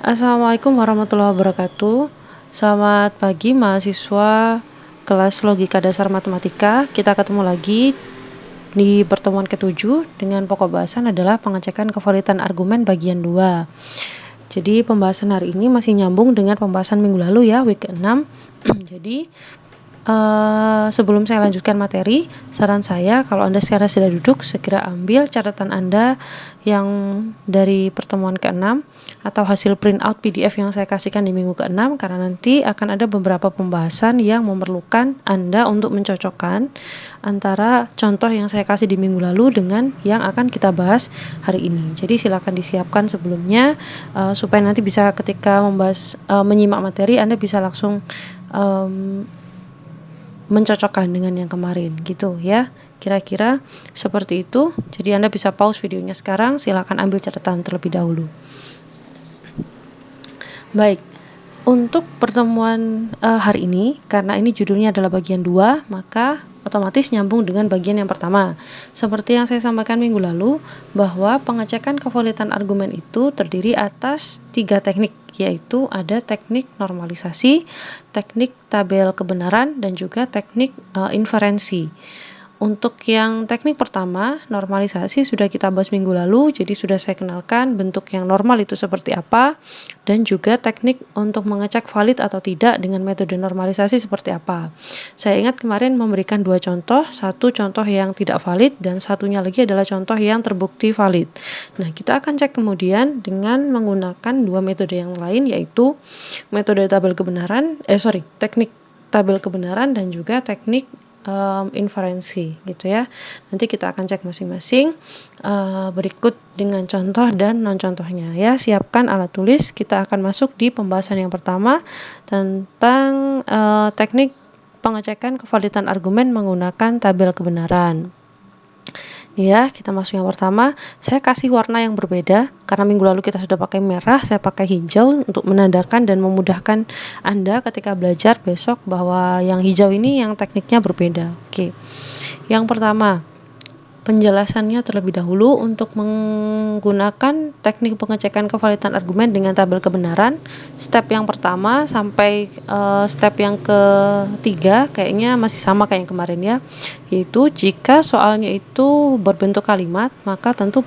Assalamualaikum warahmatullahi wabarakatuh. Selamat pagi mahasiswa kelas Logika Dasar Matematika. Kita ketemu lagi di pertemuan ke-7 dengan pokok bahasan adalah pengecekan kevalidan argumen bagian 2. Jadi pembahasan hari ini masih nyambung dengan pembahasan minggu lalu ya, week ke-6. Jadi sebelum saya lanjutkan materi, saran saya kalau Anda sekarang sudah duduk, segera ambil catatan Anda yang dari pertemuan ke-6 atau hasil print out PDF yang saya kasihkan di minggu ke-6, karena nanti akan ada beberapa pembahasan yang memerlukan Anda untuk mencocokkan antara contoh yang saya kasih di minggu lalu dengan yang akan kita bahas hari ini. Jadi silakan disiapkan sebelumnya supaya nanti bisa ketika menyimak materi Anda bisa langsung mencocokkan dengan yang kemarin gitu ya, kira-kira seperti itu. Jadi Anda bisa pause videonya sekarang, silakan ambil catatan terlebih dahulu. Baik, untuk pertemuan hari ini, karena ini judulnya adalah bagian 2, maka otomatis nyambung dengan bagian yang pertama. Seperti yang saya sampaikan minggu lalu, bahwa pengecekan kevalidan argumen itu terdiri atas 3 teknik, yaitu ada teknik normalisasi, teknik tabel kebenaran, dan juga teknik inferensi. Untuk yang teknik pertama, normalisasi sudah kita bahas minggu lalu, jadi sudah saya kenalkan bentuk yang normal itu seperti apa, dan juga teknik untuk mengecek valid atau tidak dengan metode normalisasi seperti apa. Saya ingat kemarin memberikan 2 contoh, satu contoh yang tidak valid dan satunya lagi adalah contoh yang terbukti valid. Nah, kita akan cek kemudian dengan menggunakan 2 metode yang lain, yaitu metode tabel kebenaran, teknik tabel kebenaran dan juga teknik inferensi gitu ya. Nanti kita akan cek masing-masing berikut dengan contoh dan non contohnya ya. Siapkan alat tulis, kita akan masuk di pembahasan yang pertama tentang teknik pengecekan kevalidan argumen menggunakan tabel kebenaran. Ya, kita masuk yang pertama. Saya kasih warna yang berbeda karena minggu lalu kita sudah pakai merah, saya pakai hijau untuk menandakan dan memudahkan Anda ketika belajar besok bahwa yang hijau ini yang tekniknya berbeda. Oke. Yang pertama, penjelasannya terlebih dahulu untuk menggunakan teknik pengecekan kevalidan argumen dengan tabel kebenaran. Step yang pertama sampai step yang ketiga kayaknya masih sama kayak yang kemarin ya, yaitu jika soalnya itu berbentuk kalimat, maka tentu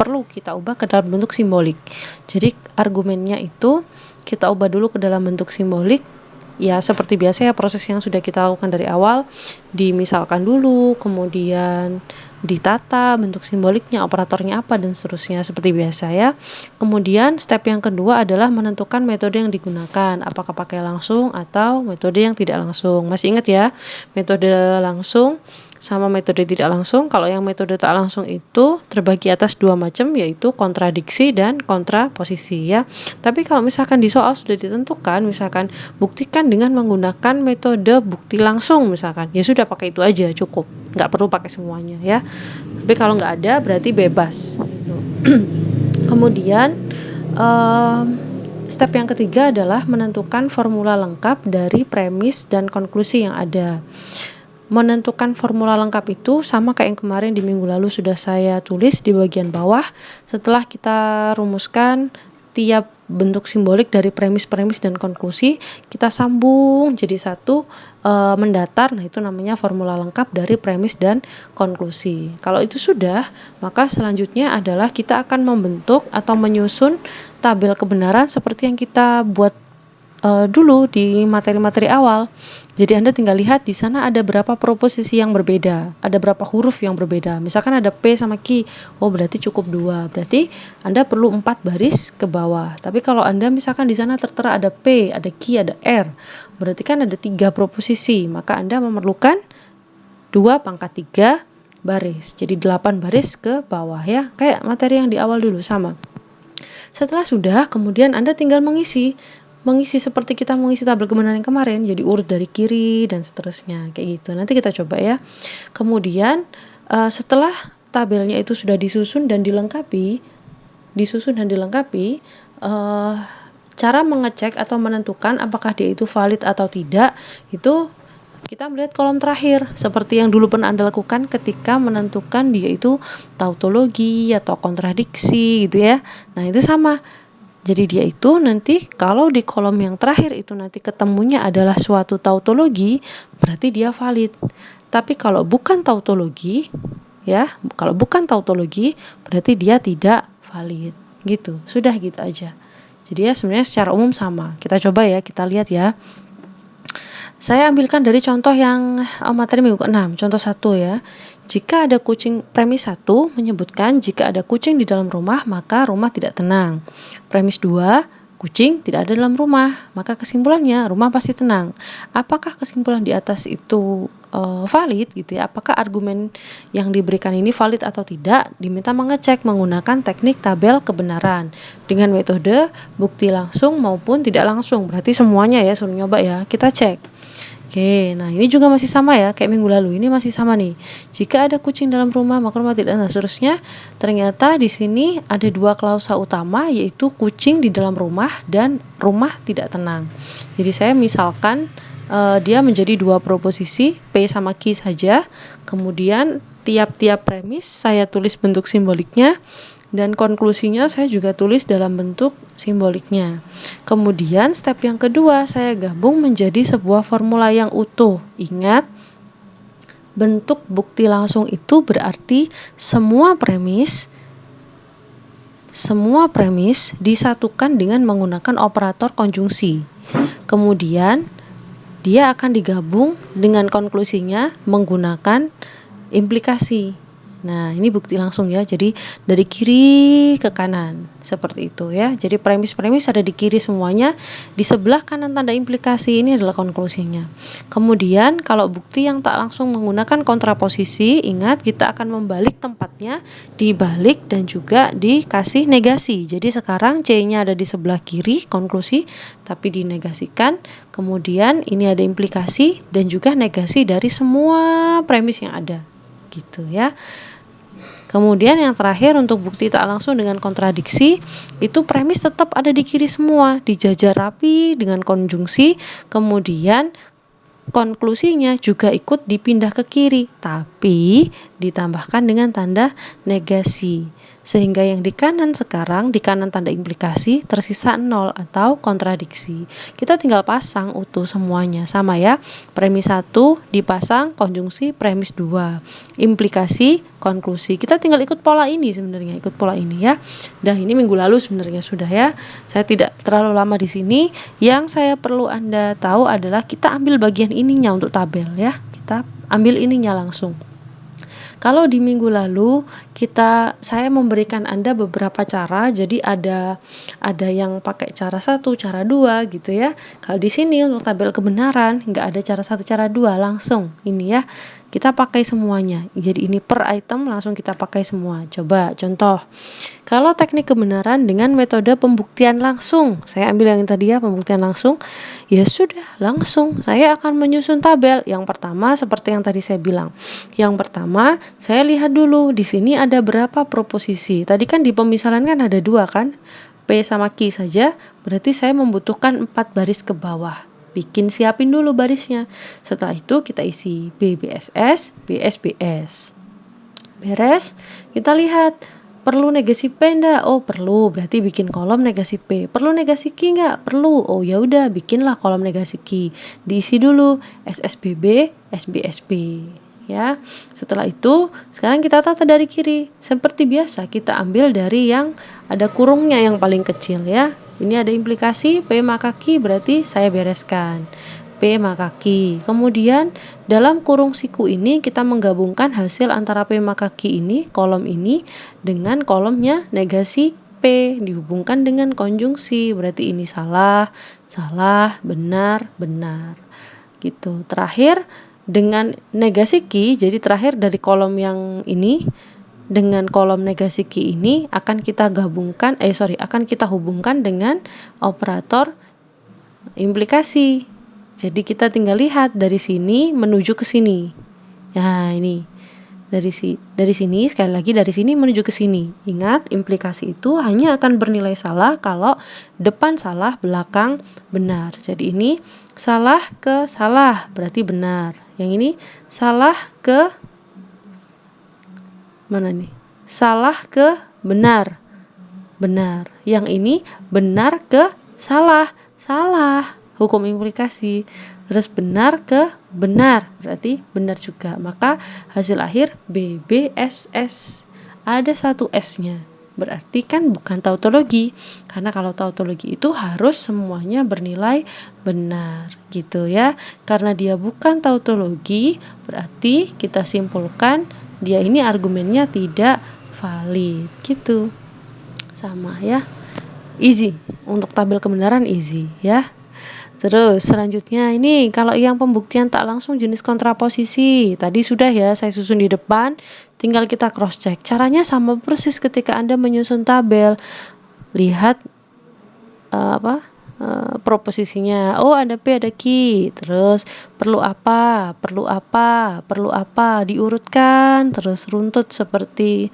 perlu kita ubah ke dalam bentuk simbolik. Jadi argumennya itu kita ubah dulu ke dalam bentuk simbolik. Ya seperti biasa ya, proses yang sudah kita lakukan dari awal, dimisalkan dulu, kemudian ditata bentuk simboliknya, operatornya apa, dan seterusnya seperti biasa ya. Kemudian step yang kedua adalah menentukan metode yang digunakan, apakah pakai langsung atau metode yang tidak langsung. Masih ingat ya, metode langsung sama metode tidak langsung. Kalau yang metode tak langsung itu terbagi atas 2 macam, yaitu kontradiksi dan kontraposisi ya. Tapi kalau misalkan di soal sudah ditentukan, misalkan buktikan dengan menggunakan metode bukti langsung misalkan, ya sudah pakai itu aja cukup, nggak perlu pakai semuanya ya. Tapi kalau nggak ada berarti bebas. Kemudian step yang ketiga adalah menentukan formula lengkap dari premis dan konklusi yang ada. Menentukan formula lengkap itu sama kayak yang kemarin di minggu lalu sudah saya tulis di bagian bawah. Setelah kita rumuskan tiap bentuk simbolik dari premis-premis dan konklusi, kita sambung jadi satu mendatar. Nah, itu namanya formula lengkap dari premis dan konklusi. Kalau itu sudah, maka selanjutnya adalah kita akan membentuk atau menyusun tabel kebenaran seperti yang kita buat dulu di materi-materi awal. Jadi Anda tinggal lihat di sana ada berapa proposisi yang berbeda, ada berapa huruf yang berbeda. Misalkan ada P sama Q, oh berarti cukup 2. Berarti Anda perlu 4 baris ke bawah. Tapi kalau Anda misalkan di sana tertera ada P, ada Q, ada R, berarti kan ada 3 proposisi. Maka Anda memerlukan 2 pangkat 3 baris. Jadi 8 baris ke bawah ya. Kayak materi yang di awal dulu sama. Setelah sudah, kemudian Anda tinggal mengisi seperti kita mengisi tabel kebenaran yang kemarin, jadi urut dari kiri dan seterusnya kayak gitu. Nanti kita coba ya. Kemudian setelah tabelnya itu sudah disusun dan dilengkapi, cara mengecek atau menentukan apakah dia itu valid atau tidak, itu kita melihat kolom terakhir seperti yang dulu pernah Anda lakukan ketika menentukan dia itu tautologi atau kontradiksi gitu ya. Nah, itu sama. Jadi dia itu nanti kalau di kolom yang terakhir itu nanti ketemunya adalah suatu tautologi, berarti dia valid. Tapi kalau bukan tautologi, ya, kalau bukan tautologi, berarti dia tidak valid. Gitu, sudah gitu aja. Jadi ya sebenarnya secara umum sama. Kita coba ya, kita lihat ya. Saya ambilkan dari contoh yang materi minggu ke-6, contoh 1 ya. Jika ada kucing, premis 1 menyebutkan jika ada kucing di dalam rumah, maka rumah tidak tenang. Premis 2, kucing tidak ada dalam rumah, maka kesimpulannya rumah pasti tenang. Apakah kesimpulan di atas itu valid gitu ya? Apakah argumen yang diberikan ini valid atau tidak? Diminta mengecek menggunakan teknik tabel kebenaran dengan metode bukti langsung maupun tidak langsung. Berarti semuanya ya, suruh nyoba ya. Kita cek. Oke, nah ini juga masih sama ya, kayak minggu lalu. Ini masih sama nih. Jika ada kucing dalam rumah, maka rumah tidak tenang. Seterusnya, ternyata di sini ada 2 klausa utama, yaitu kucing di dalam rumah dan rumah tidak tenang. Jadi saya misalkan dia menjadi 2 proposisi, P sama Q saja. Kemudian tiap-tiap premis saya tulis bentuk simboliknya. Dan konklusinya saya juga tulis dalam bentuk simboliknya. Kemudian step yang kedua saya gabung menjadi sebuah formula yang utuh. Ingat, bentuk bukti langsung itu berarti semua premis disatukan dengan menggunakan operator konjungsi. Kemudian dia akan digabung dengan konklusinya menggunakan implikasi. Nah, ini bukti langsung ya. Jadi dari kiri ke kanan seperti itu ya. Jadi premis-premis ada di kiri semuanya. Di sebelah kanan tanda implikasi ini adalah konklusinya. Kemudian kalau bukti yang tak langsung menggunakan kontraposisi, ingat kita akan membalik tempatnya, dibalik dan juga dikasih negasi. Jadi sekarang C-nya ada di sebelah kiri konklusi, tapi dinegasikan. Kemudian ini ada implikasi dan juga negasi dari semua premis yang ada. Gitu ya. Kemudian yang terakhir untuk bukti tak langsung dengan kontradiksi, itu premis tetap ada di kiri semua, dijajar rapi dengan konjungsi, kemudian konklusinya juga ikut dipindah ke kiri, tapi ditambahkan dengan tanda negasi. Sehingga yang di kanan sekarang, di kanan tanda implikasi, tersisa 0 atau kontradiksi. Kita tinggal pasang utuh semuanya, sama ya. Premis 1 dipasang konjungsi premis 2. Implikasi, konklusi. Kita tinggal ikut pola ini sebenarnya, ikut pola ini ya. Dah ini minggu lalu sebenarnya sudah ya. Saya tidak terlalu lama di sini. Yang saya perlu Anda tahu adalah kita ambil bagian ininya untuk tabel ya. Kita ambil ininya langsung. Kalau di minggu lalu saya memberikan Anda beberapa cara, jadi ada yang pakai cara 1, cara 2 gitu ya. Kalau di sini untuk tabel kebenaran nggak ada cara 1, cara 2, langsung ini ya. Kita pakai semuanya. Jadi ini per item langsung kita pakai semua. Coba contoh. Kalau teknik kebenaran dengan metode pembuktian langsung, saya ambil yang tadi ya, pembuktian langsung. Ya sudah, langsung saya akan menyusun tabel. Yang pertama seperti yang tadi saya bilang. Yang pertama, saya lihat dulu di sini ada berapa proposisi. Tadi kan di pemisalan kan ada 2 kan? P sama Q saja, berarti saya membutuhkan 4 baris ke bawah. Siapin dulu barisnya. Setelah itu kita isi BBSS, BSBS. Beres, kita lihat perlu negasi P enggak? Oh perlu, berarti bikin kolom negasi P. Perlu negasi Q enggak? Perlu. Oh ya udah, bikinlah kolom negasi Q. Diisi dulu SSBB, SBSB. Ya, setelah itu sekarang kita tata dari kiri. Seperti biasa kita ambil dari yang ada kurungnya yang paling kecil ya. Ini ada implikasi P maka Q, berarti saya bereskan P maka Q. Kemudian dalam kurung siku ini kita menggabungkan hasil antara P maka Q ini, kolom ini dengan kolomnya negasi P dihubungkan dengan konjungsi. Berarti ini salah, salah, benar, benar. Gitu. Terakhir dengan negasi Q, jadi terakhir dari kolom yang ini dengan kolom negasi Q ini akan kita hubungkan dengan operator implikasi. Jadi kita tinggal lihat dari sini menuju ke sini. Nah, ini. Dari sini sekali lagi dari sini menuju ke sini. Ingat, implikasi itu hanya akan bernilai salah kalau depan salah, belakang benar. Jadi ini salah ke salah, berarti benar. Yang ini salah ke mana nih? Salah ke benar. benar. Yang ini benar ke salah, salah. Hukum implikasi. Terus benar ke benar, berarti benar juga. Maka hasil akhir BBSS. Ada satu S-nya. Berarti kan bukan tautologi. Karena kalau tautologi itu harus semuanya bernilai benar, gitu ya. Karena dia bukan tautologi, berarti kita simpulkan dia ini argumennya tidak valid, gitu. Sama ya. Easy. Untuk tabel kebenaran easy ya. Terus selanjutnya ini kalau yang pembuktian tak langsung jenis kontraposisi. Tadi sudah ya saya susun di depan, tinggal kita cross check. Caranya sama persis ketika Anda menyusun tabel. Lihat proposisinya. Oh, ada P, ada Q. Terus perlu apa? Perlu apa? Perlu apa? Diurutkan terus runtut seperti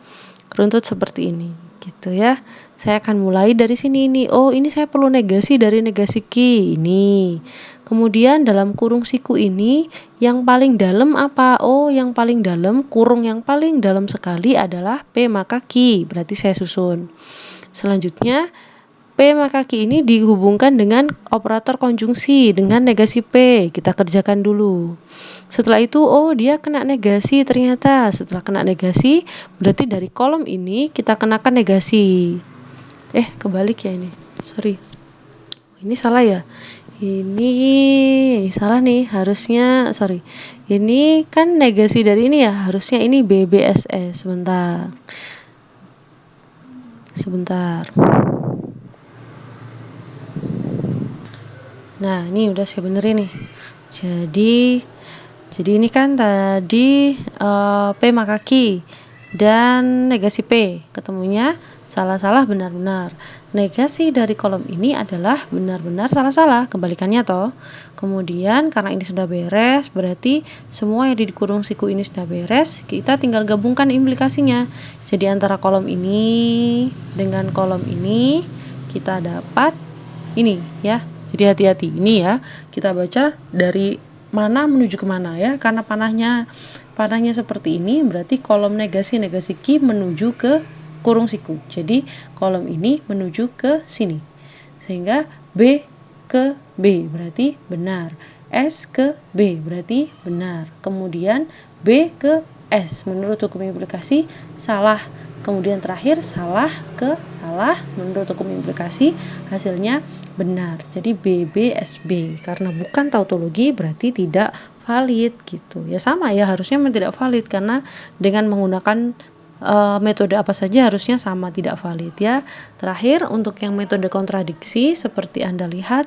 ini, gitu ya. Saya akan mulai dari sini ini. Oh, ini saya perlu negasi dari negasi Q ini. Kemudian dalam kurung siku ini yang paling dalam apa? Oh, yang paling dalam, kurung yang paling dalam sekali adalah P maka Q. Berarti saya susun. Selanjutnya P maka Q ini dihubungkan dengan operator konjungsi dengan negasi P. Kita kerjakan dulu. Setelah itu, oh dia kena negasi ternyata. Setelah kena negasi, berarti dari kolom ini kita kenakan negasi. Kebalik ya ini. Sorry. Ini salah ya. Ini salah nih. Harusnya, sorry. Ini kan negasi dari ini ya. Harusnya ini BBSS. Sebentar. Nah, ini udah saya benerin nih. Jadi ini kan tadi P maka Q dan negasi P. Ketemunya salah-salah benar-benar. Negasi dari kolom ini adalah benar-benar salah-salah. Kebalikannya toh. Kemudian karena ini sudah beres, berarti semua yang di kurung siku ini sudah beres. Kita tinggal gabungkan implikasinya. Jadi antara kolom ini dengan kolom ini kita dapat ini ya. Jadi hati-hati ini ya. Kita baca dari mana menuju kemana ya, karena panahnya seperti ini, berarti kolom negasi Q menuju ke kurung siku. Jadi kolom ini menuju ke sini, sehingga B ke B berarti benar, S ke B berarti benar, kemudian B ke S menurut hukum implikasi salah, kemudian terakhir salah ke salah menurut hukum implikasi hasilnya benar. Jadi BBSB karena bukan tautologi berarti tidak valid gitu. Ya sama ya, harusnya memang tidak valid karena dengan menggunakan metode apa saja harusnya sama tidak valid ya. Terakhir untuk yang metode kontradiksi seperti Anda lihat.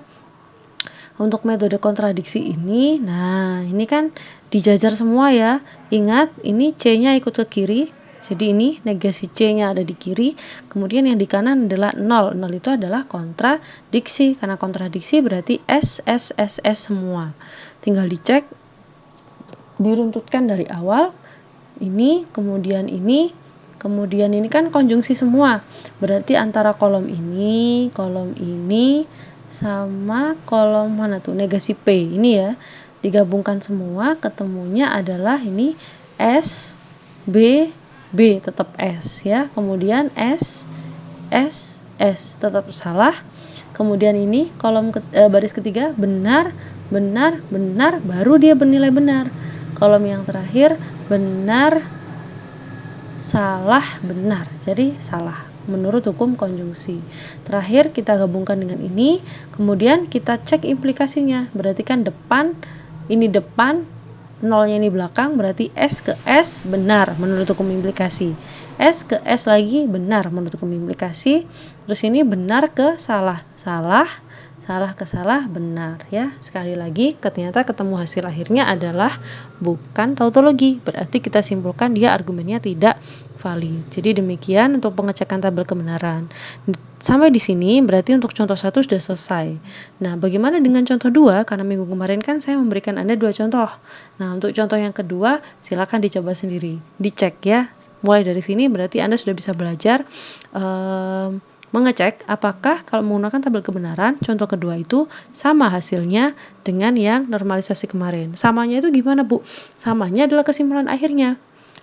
Untuk metode kontradiksi ini, nah ini kan dijajar semua ya. Ingat ini C-nya ikut ke kiri. Jadi ini negasi C-nya ada di kiri, kemudian yang di kanan adalah 0. 0 itu adalah kontradiksi. Karena kontradiksi berarti S, S, S, S semua. Tinggal dicek, diruntutkan dari awal. Ini, kemudian ini kan konjungsi semua. Berarti antara kolom ini sama kolom mana tuh? Negasi P ini ya. Digabungkan semua, ketemunya adalah ini S, B, B tetap S ya. Kemudian S, S, S tetap salah. Kemudian ini kolom baris ketiga benar, benar, benar, baru dia bernilai benar. Kolom yang terakhir benar, salah, benar. Jadi salah menurut hukum konjungsi. Terakhir kita gabungkan dengan ini, kemudian kita cek implikasinya. Berarti kan depan, ini depan, nolnya ini belakang, berarti S ke S benar menurut hukum implikasi. S ke S lagi benar menurut hukum implikasi. Terus ini benar ke salah, salah, salah ke salah, benar ya. Sekali lagi ternyata ketemu hasil akhirnya adalah bukan tautologi. Berarti kita simpulkan dia argumennya tidak valid. Jadi demikian untuk pengecekan tabel kebenaran. Sampai di sini berarti untuk contoh 1 sudah selesai. Nah, bagaimana dengan contoh 2? Karena minggu kemarin kan saya memberikan Anda 2 contoh. Nah, untuk contoh yang kedua silakan dicoba sendiri. Dicek ya. Mulai dari sini berarti Anda sudah bisa belajar mengecek apakah kalau menggunakan tabel kebenaran contoh kedua itu sama hasilnya dengan yang normalisasi kemarin. Samanya itu gimana, Bu? Samanya adalah kesimpulan akhirnya.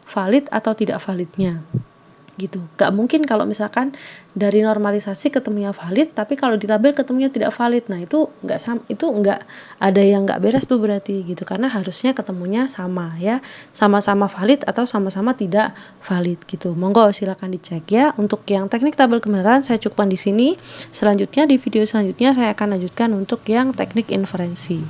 Valid atau tidak validnya. gitu. Nggak mungkin kalau misalkan dari normalisasi ketemunya valid, tapi kalau di tabel ketemunya tidak valid. Nah, itu nggak ada yang nggak beres tuh berarti gitu, karena harusnya ketemunya sama ya, sama-sama valid atau sama-sama tidak valid gitu. Monggo silakan dicek ya. Untuk yang teknik tabel kebenaran saya cukupkan di sini. Selanjutnya di video selanjutnya saya akan lanjutkan untuk yang teknik inferensi.